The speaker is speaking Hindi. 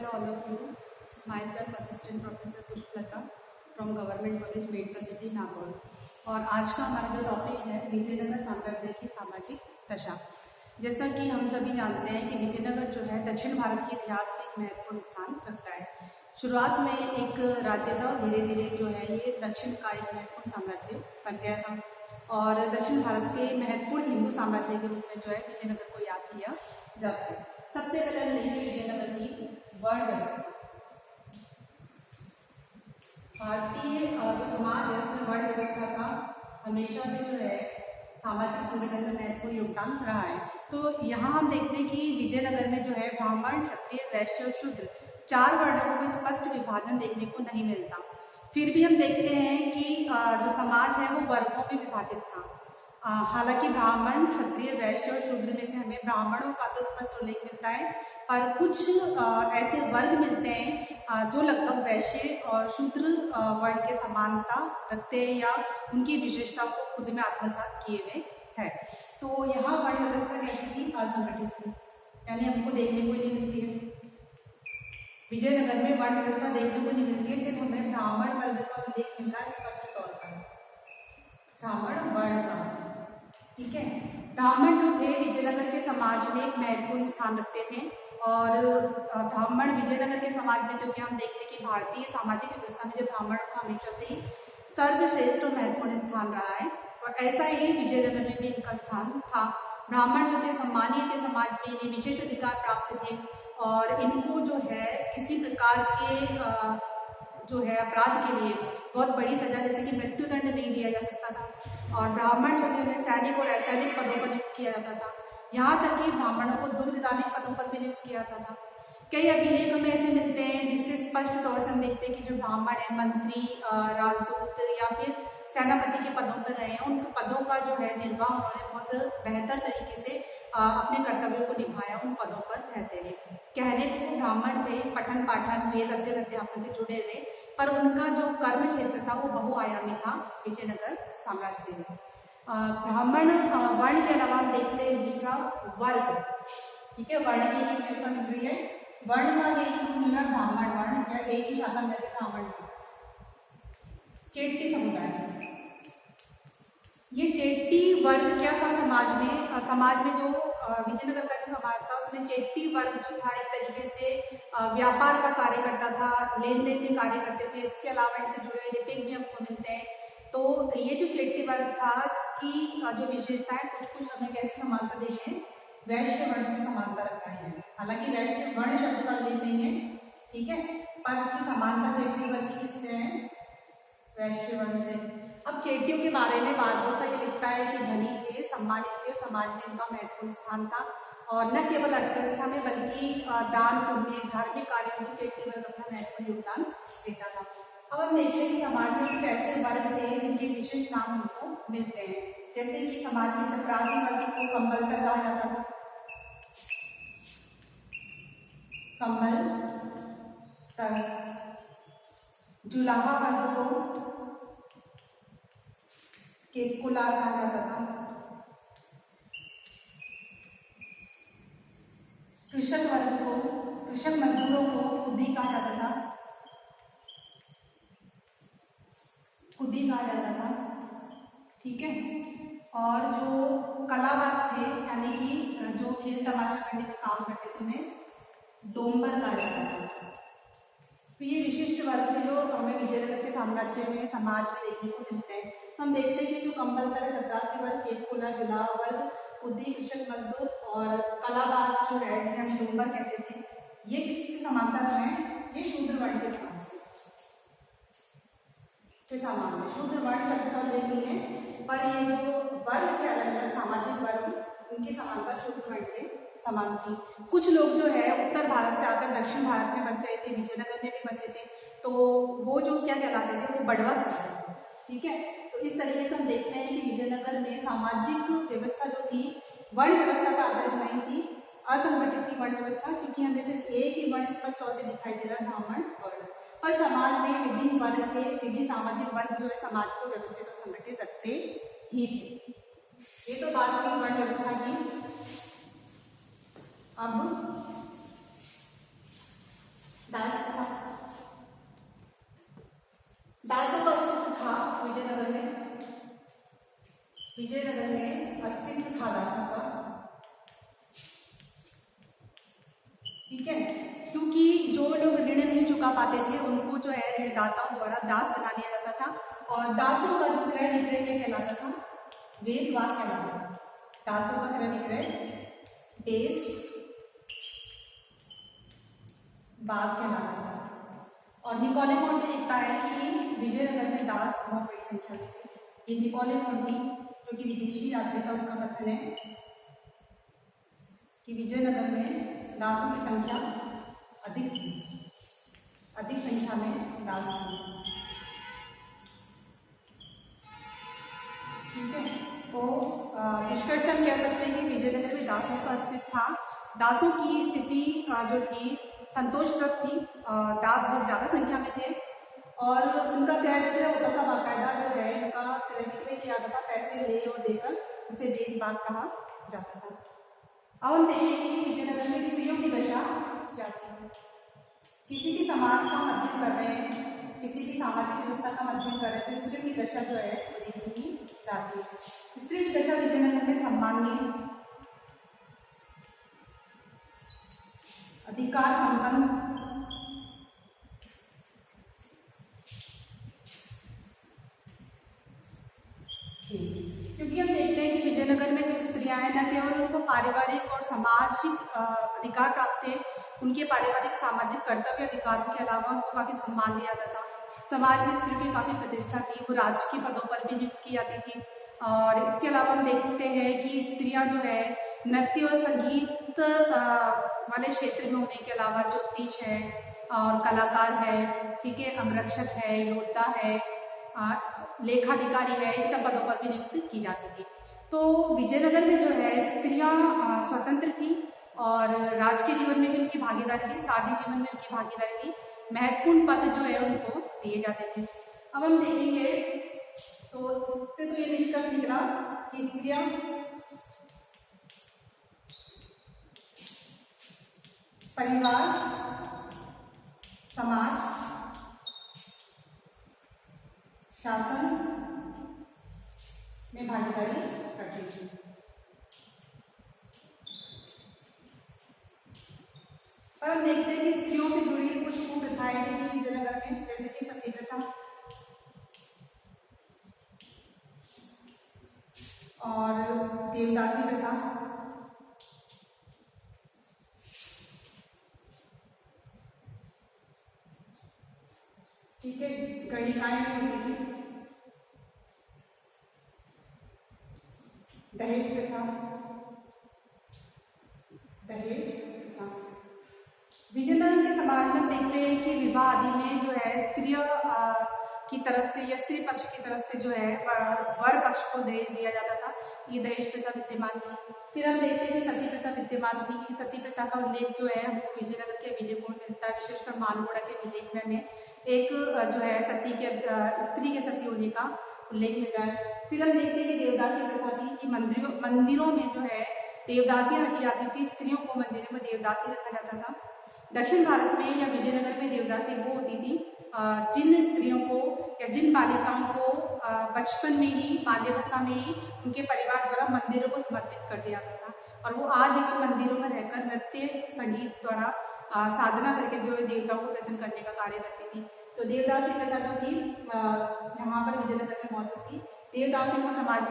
hello all of you. Myself Assistant Professor Pushpalata from Government College Merta city Nagaur. और आज का हमारा जो टॉपिक है विजयनगर साम्राज्य की सामाजिक दशा। जैसा कि हम सभी जानते हैं कि विजयनगर जो है दक्षिण भारत के इतिहास में एक महत्वपूर्ण स्थान रखता है। शुरुआत में एक राज्य था, धीरे धीरे जो है ये दक्षिण का एक महत्वपूर्ण साम्राज्य बन गया था और दक्षिण भारत के महत्वपूर्ण हिंदू साम्राज्य के रूप में जो है विजयनगर को याद किया जाता है। सबसे पहले हम देखेंगे विजयनगर की वर्ण व्यवस्था। भारतीय जो समाज है उसमें वर्ण व्यवस्था का हमेशा से जो है सामाजिक संगठन में महत्वपूर्ण योगदान रहा है। तो यहाँ हम देखते हैं कि विजयनगर में जो है ब्राह्मण, क्षत्रिय, वैश्य और शूद्र चार वर्णों को स्पष्ट विभाजन देखने को नहीं मिलता। फिर भी हम देखते हैं कि जो समाज है वो वर्गों में विभाजित था। हालांकि ब्राह्मण, क्षत्रिय, वैश्य और शूद्र में से हमें ब्राह्मणों का तो स्पष्ट उल्लेख मिलता है, पर कुछ ऐसे वर्ग मिलते हैं जो लगभग वैश्य और शूद्र वर्ण के समानता रखते हैं या उनकी विशेषताओं को खुद में आत्मसात किए हुए है। तो यहाँ वर्ण व्यवस्था कैसी थी? असंगठित थी, यानी हमको देखने को नहीं मिलती है। विजयनगर में वर्ण व्यवस्था देखने को नहीं मिलती है, सिर्फ हमें ब्राह्मण वर्ग का उल्लेख मिलता है स्पष्ट तौर पर, ब्राह्मण वर्ण का। ठीक है, ब्राह्मण जो थे विजयनगर के समाज में एक महत्वपूर्ण स्थान रखते थे और ब्राह्मण विजयनगर के समाज में, क्योंकि हम देखते हैं कि भारतीय सामाजिक व्यवस्था में जो ब्राह्मणों का हमेशा से सर्वश्रेष्ठ और महत्वपूर्ण स्थान रहा है और ऐसा ही विजयनगर में भी इनका स्थान था। ब्राह्मण जो थे सम्मानीय थे, समाज में इन्हें विशेष अधिकार प्राप्त थे और इनको जो है किसी प्रकार के जो है अपराध के लिए बहुत बड़ी सजा जैसे कि मृत्युदंड नहीं दिया जा सकता था और ब्राह्मण जो थे उन्हें सैनिक और असैनिक पदों पर नियुक्त किया जाता था। यहाँ तक कि ब्राह्मणों को दुर्गदानिक पदों पर भी नियुक्त किया जाता था। कई अभिलेख हमें ऐसे मिलते हैं जिससे स्पष्ट तौर से हम देखते हैं कि जो ब्राह्मण है मंत्री, राजदूत या फिर सेनापति के पदों पर रहे हैं, उनके पदों का जो है निर्वाह उन्होंने बहुत बेहतर तरीके से अपने कर्तव्यों को निभाया उन पदों पर रहते हुए। कहने को ब्राह्मण थे, पठन पाठन वेद अध्ययन अध्यापन से जुड़े हुए, पर उनका जो कर्म क्षेत्र था वो बहुआयामी था विजयनगर साम्राज्य में। ब्राह्मण वर्ण के अलावा हम देखते हैं दूसरा वर्ग। ठीक है, वर्ण की एक विशेषता मिल रही है, वर्ण का एक मिल रहा ब्राह्मण वर्ण या एक ही शाखा मिल रही ब्राह्मण की। चेट्टी समुदाय, ये चेट्टी वर्ग क्या था समाज में? समाज में जो विजयनगर का जो समाज था उसमें चेट्टी वर्ग जो था एक तरीके से व्यापार का कार्य करता था, लेन देन के कार्य करते थे। इसके अलावा इनसे जुड़े हुए लिपिक भी हमको मिलते हैं। तो ये जो चेट्टी वर्ग था इसकी जो विशेषता है कुछ हमें कैसे समानता देखें, वैश्य वर्ण से समानता रखना है। हालांकि वैश्य वर्ण शब्द का उल्लेख नहीं है, ठीक है, पर इसकी समानता चेट्टी वर्ग की किससे है? वैश्य वर्ण से। अब चेट्टियों के बारे में बारबोसा ये लिखता है कि धनी थे, सम्मानित थे, समाज में इनका महत्वपूर्ण स्थान था और न केवल अर्थव्यवस्था में बल्कि दान पुण्य, धार्मिक कार्यों में चेट्टी वर्ग अपना महत्वपूर्ण योगदान देता था। अब हम देखते हैं कि समाज में कुछ ऐसे वर्ग थे जिनके विशेष नाम हमको मिलते हैं, जैसे कि समाज में चपरासी वर्ग को कंबलतर कहा जाता था, कंबलतर। जुलाहा वर्ग को केतकुलार कहा जाता था, कृषक वर्ग को, कृषक मजदूरों को खुदी कहा जाता था, खुदी कहा जाता था। ठीक है, और जो कलाबाज थे यानी कि जो खेल तमाशा करने का काम करते थे उन्हें डोंबर कहा जाता था। तो ये विशिष्ट वर्ग जो हमें विजयनगर के साम्राज्य में समाज में देखने को मिलते हैं। हम देखते हैं कि जो कंबलतर, चपरासी वर्ग, केतकुला, जुलाहा वर्ग, खुदी, कृषक मजदूर और कलाबाज जो है जिन्हें हम डोंबर कहते थे, ये किसी से समानता है? ये शूद्र वर्ण के समान है। शूद्र वर्ण शब्द का उल्लेख नहीं है, पर ये जो वर्ग के अलग अलग सामाजिक वर्ग उनकी समानता शूद्र वर्ण के समान थी। कुछ लोग जो है उत्तर भारत से आकर दक्षिण भारत में बस गए थे, विजयनगर में भी बसे थे, तो वो जो क्या कहलाते थे? वो बड़वा कहलाते थे। ठीक है, तो इस तरीके से हम देखते हैं कि विजयनगर में सामाजिक व्यवस्था जो थी वर्ण व्यवस्था पर आधारित नहीं थी, असंगठित थी वर्ण व्यवस्था, क्योंकि हमें सिर्फ एक ही वर्ण स्पष्ट तौर पर दिखाई दे रहा ब्राह्मण वर्ण। पर समाज में विभिन्न वर्ग थे, विभिन्न सामाजिक वर्ग जो है समाज को व्यवस्थित और संगठित रखते ही थे। ये तो बात हुई वर्ण व्यवस्था की। अब ठीक है, क्योंकि जो लोग ऋण नहीं चुका पाते थे उनको जो है ऋणदाताओं द्वारा दास बना दिया जाता था और दासों का जो क्रय विक्रय कहलाता था वेशवाद कहलाता था। दासों का क्रय विक्रय वेश बाग कहलाता था। और निकोले मोंटी लिखता है कि विजयनगर में दास बहुत बड़ी संख्या में थे। ये निकोले मोंटी जो कि विदेशी यात्री था उसका कथन है कि विजयनगर में दासों की संख्या अधिक संख्या में दास थे। ठीक है, तो निष्कर्ष हम कह सकते हैं कि विजयनगर में दासों का अस्तित्व था। दासों की स्थिति जो थी संतोषप्रद थी। दास बहुत ज़्यादा संख्या में थे और उनका क्रय विक्रय होता था। बाकायदा जो है उनका क्रय विक्रय किया जाता था, पैसे ले और देकर उसे वेशवाद कहा जाता था। अब हम देखेंगे कि विजयनगर में स्त्रियों की दशा क्या थी। किसी भी समाज का अध्ययन कर रहे हैं, किसी भी सामाजिक व्यवस्था का अध्ययन कर रहे हैं तो स्त्रियों की दशा जो है वो देखी जाती है। स्त्रियों की दशा विजयनगर में सम्माननीय, अधिकार संपन्न, क्योंकि हम देखते हैं कि विजयनगर में जो स्त्रियां हैं न केवल उनको पारिवारिक और सामाजिक अधिकार प्राप्त थे, उनके पारिवारिक सामाजिक कर्तव्य अधिकारों के अलावा उनको काफ़ी सम्मान दिया जाता था। समाज में स्त्रियों की काफ़ी प्रतिष्ठा थी, वो राजकीय पदों पर भी नियुक्त की जाती थी। और इसके अलावा हम देखते हैं कि स्त्रियां जो है नृत्य और संगीत वाले क्षेत्र में होने के अलावा ज्योतिष है और कलाकार है, ठीक है, अंगरक्षक है, योद्धा है, लेखाधिकारी है, इन सब पदों पर भी नियुक्त की जाती थी। तो विजयनगर में जो है स्त्रियां स्वतंत्र थी और राजकीय जीवन में भी उनकी भागीदारी थी, सार्वजनिक जीवन में उनकी भागीदारी थी, महत्वपूर्ण पद जो है उनको दिए जाते थे। अब हम देखेंगे तो इससे तो ये निष्कर्ष निकला कि स्त्रियां परिवार, समाज, शासन में भागीदारी करती थी। और हम देखते हैं कि स्त्रियों से जुड़ी कुछ कुप्रथाएं थी विजयनगर में, जैसे कि सती प्रथा और देवदासी प्रथा, ठीक है, गणिकाएं होती थी, दहेज प्रथा, विजयनगर के समाज में देखते हैं कि विवाह आदि में जो है स्त्रियों की तरफ से या स्त्री पक्ष की तरफ से जो है वर पक्ष को दहेज दिया जाता था। ये दहेज प्रथा विद्यमान थी। फिर हम देखते हैं कि सती प्रथा विद्यमान थी। सती प्रथा का उल्लेख जो है हमको विजयनगर के अभिलेखों में मिलता है, विशेषकर मालगुड़ा के अभिलेख में एक जो है सती के स्त्री के सती होने का उल्लेख मिल रहा है। फिर हम देखते हैं कि देवदासी प्रथा थी कि मंदिरों में जो है देवदासियां रखी जाती थी, स्त्रियों को मंदिरों में देवदासी रखा जाता था। दक्षिण भारत में या विजयनगर में देवदासी वो होती थी जिन स्त्रियों को या जिन बालिकाओं को बचपन में ही, बाल्यावस्था में ही उनके परिवार द्वारा मंदिरों को समर्पित कर दिया जाता था और वो आजीवन मंदिरों में रहकर नृत्य संगीत द्वारा साधना करके जो है देवताओं को प्रसन्न करने का कार्य करती थी। तो देवदासी प्रथा जो थी यहाँ पर विजयनगर में मौजूद थी। देवदासियों को समाज